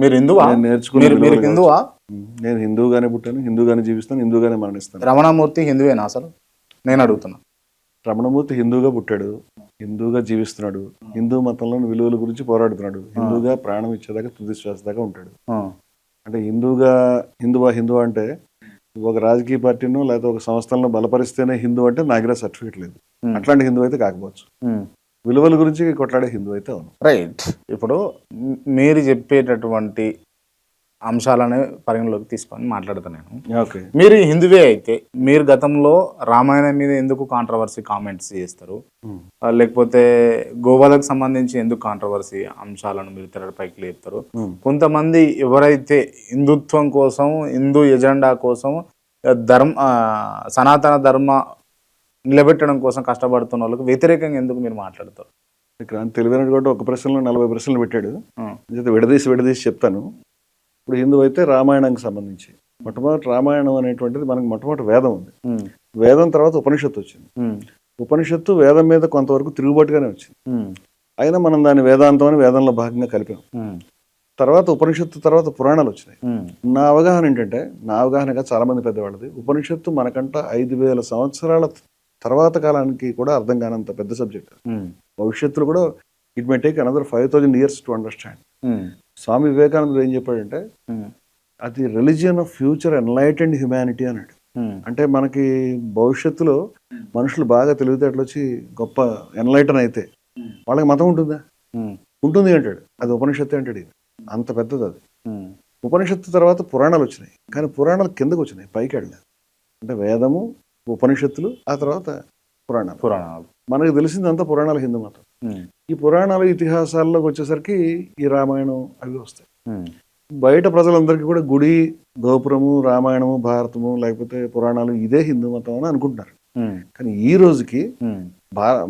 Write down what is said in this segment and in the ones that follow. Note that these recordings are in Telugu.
మీరు హిందువా? నేను నేర్చుకున్న మీరు విలువలు హిందువా? నేను హిందూగానే పుట్టాను, హిందూగానే జీవిస్తాను, హిందూగానే మరణిస్తాను. రమణమూర్తి హిందువేనా అసలు? నేను అడుగుతున్నా. రమణమూర్తి హిందూగా పుట్టాడు, హిందూగా జీవిస్తున్నాడు, హిందూ మతంలోని విలువల గురించి పోరాడుతున్నాడు, హిందూగా ప్రాణం ఇచ్చేదాకా తుది శ్వాస దాకా ఉంటాడు. అంటే హిందువా అంటే ఒక రాజకీయ పార్టీనో లేకపోతే ఒక సంస్థలను బలపరిస్తేనే హిందూ అంటే నా దగ్గర సర్టిఫికేట్ లేదు. అట్లాంటి హిందూ అయితే కాకపోవచ్చు. విలువల గురించి కొట్లాడే హిందూ అయితే అవును. రైట్. ఇప్పుడు మీరు చెప్పేటటువంటి అంశాలను పరిగణలోకి తీసుకొని మాట్లాడతాను నేను. ఓకే, మీరు హిందువే అయితే మీరు గతంలో రామాయణం మీద ఎందుకు కాంట్రవర్సీ కామెంట్స్ చేస్తారు? లేకపోతే గోవాలకు సంబంధించి ఎందుకు కాంట్రవర్సీ అంశాలను మీరు తెరపైకి లేపుతారు? కొంతమంది ఎవరైతే హిందుత్వం కోసం, హిందూ ఎజెండా కోసం, సనాతన ధర్మ నిలబెట్టడం కోసం కష్టపడుతున్న వాళ్ళకి వ్యతిరేకంగా ఎందుకు మీరు మాట్లాడతారు? తెలివైనడు కూడా ఒక ప్రశ్నలో 40 ప్రశ్నలు పెట్టాడు. విడదీసి చెప్తాను. ఇప్పుడు హిందూ అయితే రామాయణానికి సంబంధించి మొట్టమొదటి రామాయణం అనేటువంటిది మనకు మొట్టమొదటి వేదం ఉంది. వేదం తర్వాత ఉపనిషత్తు వచ్చింది. ఉపనిషత్తు వేదం మీద కొంతవరకు తిరుగుబాటుగానే వచ్చింది. అయినా మనం దాని వేదాంతం అని వేదంలో భాగంగా కలిపాం. తర్వాత ఉపనిషత్తు తర్వాత పురాణాలు వచ్చినాయి. నా అవగాహన ఏంటంటే, నా అవగాహనగా చాలా మంది పెద్దవాళ్ళది, ఉపనిషత్తు మనకంట 5000 సంవత్సరాల తర్వాత కాలానికి కూడా అర్థం కానంత పెద్ద సబ్జెక్ట్. భవిష్యత్తులో కూడా it may take another 5000 years to understand. Swami వివేకానందుడు ఏం చెప్పాడంటే, అది religion of future enlightened humanity అన్నాడు. అంటే మనకి భవిష్యత్తులో మనుషులు బాగా తెలివితేటలు వచ్చి గొప్ప ఎన్లైటన్ అయితే వాళ్ళకి మతం ఉంటుందా? ఉంటుంది అంటాడు. అది ఉపనిషత్తు అంటాడు. ఇది అంత పెద్దది. అది ఉపనిషత్తు తర్వాత పురాణాలు వచ్చినాయి, కానీ పురాణాలు కిందకు వచ్చినాయి, పైకి వెళ్ళలేదు. అంటే వేదము, ఉపనిషత్తులు, ఆ తర్వాత పురాణాలు. మనకు తెలిసిందంతా పురాణాలు, హిందూ మతం. ఈ పురాణాల ఇతిహాసాల్లోకి వచ్చేసరికి ఈ రామాయణం అవి వస్తాయి. బయట ప్రజలందరికీ కూడా గుడి, గోపురము, రామాయణము, భారతము లేకపోతే పురాణాలు ఇదే హిందూ మతం అని అనుకుంటున్నారు. కానీ ఈ రోజుకి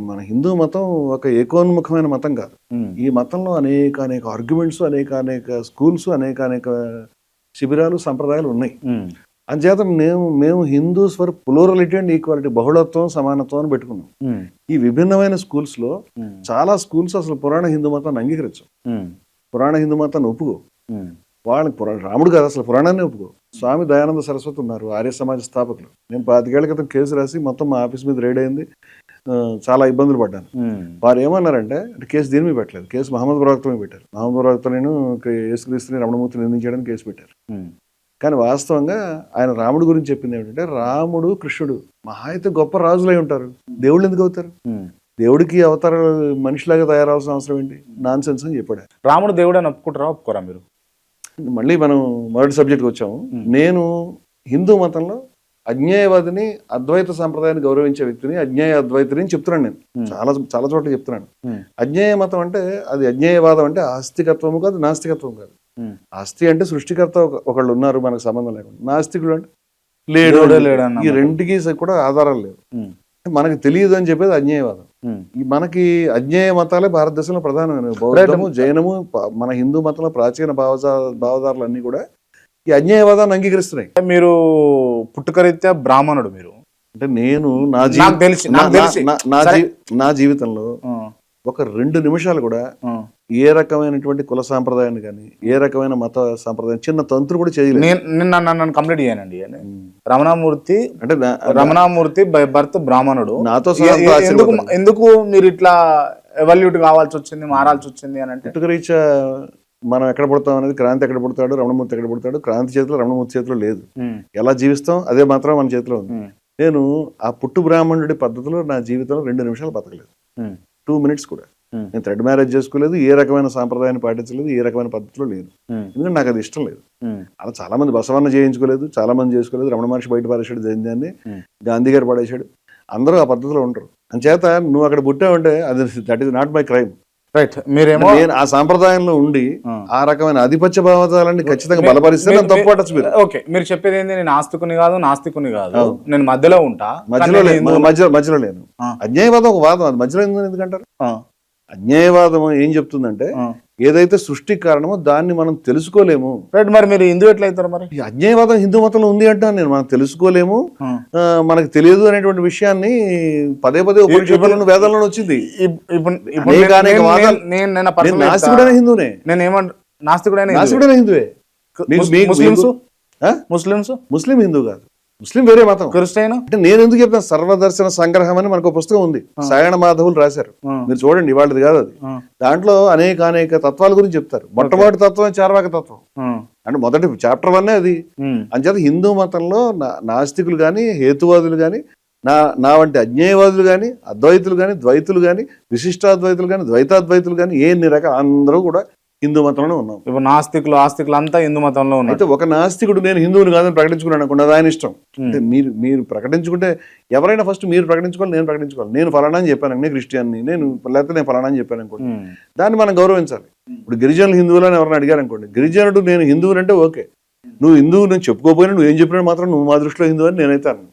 మన హిందూ మతం ఒక ఏకోన్ముఖమైన మతం కాదు. ఈ మతంలో అనేక ఆర్గ్యుమెంట్స్, అనేక స్కూల్స్, అనేక శిబిరాలు, సంప్రదాయాలు ఉన్నాయి. అంచేత మేము Hindus for plurality and equality, బహుళత్వం, సమానత్వం అని పెట్టుకున్నాం. ఈ విభిన్నమైన స్కూల్స్ లో చాలా స్కూల్స్ అసలు పురాణ హిందూ మతాన్ని అంగీకరించు, పురాణ హిందూ మతాన్ని ఒప్పుకో. వాళ్ళకి రాముడు కాదు అసలు పురాణాన్ని ఒప్పుకో. స్వామి దయానంద సరస్వతి ఉన్నారు, ఆర్య సమాజ స్థాపకులు. నేను 25 ఏళ్ల క్రితం కేసు రాసి మొత్తం మా ఆఫీస్ మీద రైడ్ అయింది, చాలా ఇబ్బందులు పడ్డాను. వారు ఏమన్నారంటే, కేసు దీని మీద పెట్టలేదు, కేసు మహమ్మద్ ప్రవక్త మీద పెట్టారు. మహమ్మద్ ప్రవక్త నేను యేసుక్రీస్తుని, రమణమూర్తిని నిందించడానికి కేసు పెట్టారు. కానీ వాస్తవంగా ఆయన రాముడు గురించి చెప్పింది ఏమిటంటే, రాముడు, కృష్ణుడు మహా అయితే గొప్ప రాజులై ఉంటారు, దేవుళ్ళు ఎందుకు అవుతారు? దేవుడికి అవతారాలు మనిషిలాగా తయారవలసిన అవసరం ఏంటి? నాన్ సెన్స్ అని చెప్పాడు. రాముడు దేవుడు అని ఒప్పుకుంటారా, ఒప్పుకోరా మీరు? మళ్ళీ మనం మొదటి సబ్జెక్ట్కి వచ్చాము. నేను హిందూ మతంలో అజ్ఞేయవాదిని, అద్వైత సంప్రదాయాన్ని గౌరవించే వ్యక్తిని, అజ్ఞేయ అద్వైతిని చెప్తున్నాను. నేను చాలా చోట్ల చెప్తున్నాను. అజ్ఞేయ మతం అంటే, అది అజ్ఞేయవాదం అంటే ఆస్తికత్వము కాదు, నాస్తికత్వం కాదు. ఆస్తి అంటే సృష్టికర్త ఒకళ్ళు ఉన్నారు, మనకు సంబంధం లేకుండా. నాస్తికుడు అంటే లేడు. ఈ రెండుకి కూడా ఆధారాలు లేవు. మనకి తెలియదు అని చెప్పేది అజ్ఞేయవాదం. మనకి అజ్ఞేయ మతాలే భారతదేశంలో ప్రధానమైన బౌద్ధము, జైనము, మన హిందూ మతంలో ప్రాచీన భావదారులు అన్ని కూడా ఈ అజ్ఞేయవాదాన్ని అంగీకరిస్తున్నాయి. మీరు పుట్టుకరీత్యా బ్రాహ్మణుడు. మీరు అంటే నేను నా జీవితంలో ఒక 2 నిమిషాలు కూడా ఏ రకమైనటువంటి కుల సాంప్రదాయాన్ని కానీ, ఏ రకమైన మత సాంప్రదాయం చిన్న తంత్రులు కూడా చేయలేదు. నన్ను కంప్లీట్ చేయనండి. రమణమూర్తి బై బర్త్ బ్రాహ్మణుడు. నాతో ఎందుకు మీరు ఇట్లా ఎవల్యూట్ కావాల్సి వచ్చింది, మారాల్సి వచ్చింది అని అంటే, పుట్టుకరీత్యా మనం ఎక్కడ పుడతాం అనేది, క్రాంతి ఎక్కడ పుడతాడు, రమణమూర్తి ఎక్కడ పుడతాడు, క్రాంతి చేతిలో, రమణమూర్తి చేతిలో లేదు. ఎలా జీవిస్తాం అదే మాత్రం మన చేతిలో ఉంది. నేను ఆ పుట్టు బ్రాహ్మణుడి పద్ధతిలో నా జీవితంలో 2 నిమిషాలు బతకలేదు, 2 minutes కూడా. నేను థ్రెడ్ మ్యారేజ్ చేసుకోలేదు, ఏ రకమైన సాంప్రదాయాన్ని పాటించలేదు, ఏ రకమైన పద్ధతిలో లేదు. ఎందుకంటే నాకు అది ఇష్టం లేదు. అలా చాలా మంది బసవన్న చేయించుకోలేదు, చాలా మంది చేసుకోలేదు. రమణ మహర్షి బయట పారేశాడు జైన్యాన్ని, గాంధీ గారు పడేశాడు. అందరూ ఆ పద్ధతిలో ఉంటారు. అంచేత నువ్వు అక్కడ పుట్టావంటే అది that is not my crime. Right. మీరేమో నేను ఆ సాంప్రదాయంలో ఉండి ఆ రకమైన ఆధిపత్య భావజాలాన్ని ఖచ్చితంగా బలపరిస్తే నేను తప్పు పట్టచ్చు. ఓకే, మీరు చెప్పేది ఏంటి? నేను ఆస్తికుని కాదు, నాస్తికుని కాదు, నేను మధ్యలో ఉంటా. మధ్యలో లేను. అజ్ఞేయవాదం ఒక వాదం, అది మధ్యలో ఎందుకంటారు? అజ్ఞేయవాదం ఏం చెప్తుందంటే, ఏదైతే సృష్టికి కారణమో దాన్ని మనం తెలుసుకోలేము. రైట్. మరి మీరు హిందూ ఎట్లా అవుతారు? మరి అజ్ఞేయవాదం హిందూ మతంలో ఉంది అంటాను నేను. మనం తెలుసుకోలేము, మనకు తెలియదు అనేటువంటి విషయాన్ని పదే ఉపనిషత్తులను, వేదాలను వచ్చింది. హిందూనే. నాస్తికుడైన నాస్తికుడైన హిందువే. ముస్లిమ్స్ ఆ? ముస్లిమ్స్ ముస్లిం హిందూ కాదు, ముస్లిం వేరే మతం. క్రిస్టియన్ అంటే నేను ఎందుకు చెప్తాను, సర్వదర్శన సంగ్రహం అని మనకు ఒక పుస్తకం ఉంది, సాయణ మాధవులు రాశారు, మీరు చూడండి, వాళ్ళది కాదు అది. దాంట్లో అనేక తత్వాల గురించి చెప్తారు. మొట్టమొదటి తత్వం చార్వాక తత్వం, అంటే మొదటి చాప్టర్ 1 అది. అంచేత హిందూ మతంలో నాస్తికులు కానీ, హేతువాదులు కానీ, నా వంటి అజ్ఞేయవాదులు కానీ, అద్వైతులు కానీ, ద్వైతులు కానీ, విశిష్టాద్వైతులు కానీ, ద్వైతాద్వైతులు కానీ, ఎన్ని రకాల అందరూ కూడా హిందూ మతంలో ఉన్నాం. ఇప్పుడు నాస్తికులు ఆస్తికులు అంతా హిందూ మతంలో ఉన్నారు. అయితే ఒక నాస్తికుడు నేను హిందువుని కాదని ప్రకటించుకున్నాను అనుకోండి, అది ఆయన ఇష్టం. అంటే మీరు ప్రకటించుకుంటే ఎవరైనా ఫస్ట్ మీరు ప్రకటించుకోవాలి, నేను ప్రకటించుకోవాలి. నేను ఫలానా అని చెప్పాను, నేను క్రిస్టియన్ని, లేకపోతే నేను ఫలానా అని చెప్పాను అనుకోండి, దాన్ని మనం గౌరవించాలి. ఇప్పుడు గిరిజనులు హిందువులు అని ఎవరైనా అడిగారు అనుకోండి, గిరిజనుడు నేను హిందువుని అంటే ఓకే, నువ్వు హిందువు నేను చెప్పుకోపోయినా నువ్వు ఏం చెప్పినా మాత్రం నువ్వు మా దృష్టిలో హిందువు అని నేనైతే అన్నాను.